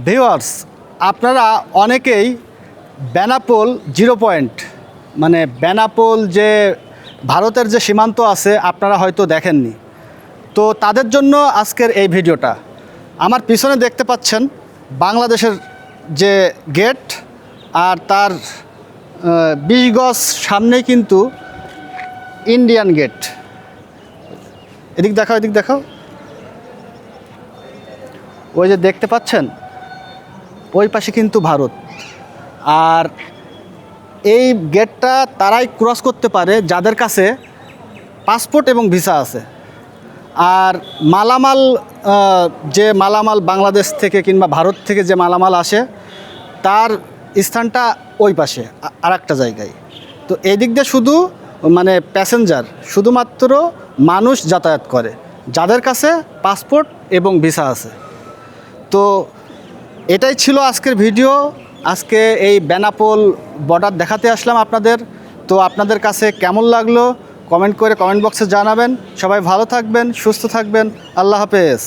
Viewers, আপনারা অনেকেই Benapole 0 point মানে বেনাপোল যে ভারতের যে সীমান্ত আছে আপনারা হয়তো দেখেননি। তো তাদের জন্য আজকের এই ভিডিওটা। আমার পিছনে দেখতে পাচ্ছেন বাংলাদেশের যে গেট, আর তার 20 গজ সামনেই কিন্তু ইন্ডিয়ান গেট। এদিক দেখাও, এদিক দেখাও। ওই যে দেখতে পাচ্ছেন ওই পাশে কিন্তু ভারত। আর এই গেটটা তারাই ক্রস করতে পারে যাদের কাছে পাসপোর্ট এবং ভিসা আছে। আর মালামাল, যে মালামাল বাংলাদেশ থেকে কিংবা ভারত থেকে যে মালামাল আসে তার স্থানটা ওই পাশে আর একটা জায়গায়। তো এদিক দিয়ে শুধু মানে প্যাসেঞ্জার, শুধুমাত্র মানুষ যাতায়াত করে যাদের কাছে পাসপোর্ট এবং ভিসা আছে। তো এটাই ছিল আজকের ভিডিও। আজকে এই বেনাপোল বর্ডার দেখাতে আসলাম আপনাদের। তো আপনাদের কাছে কেমন লাগলো কমেন্ট করে কমেন্ট বক্সে জানাবেন। সবাই ভালো থাকবেন, সুস্থ থাকবেন। আল্লাহ হাফেজ।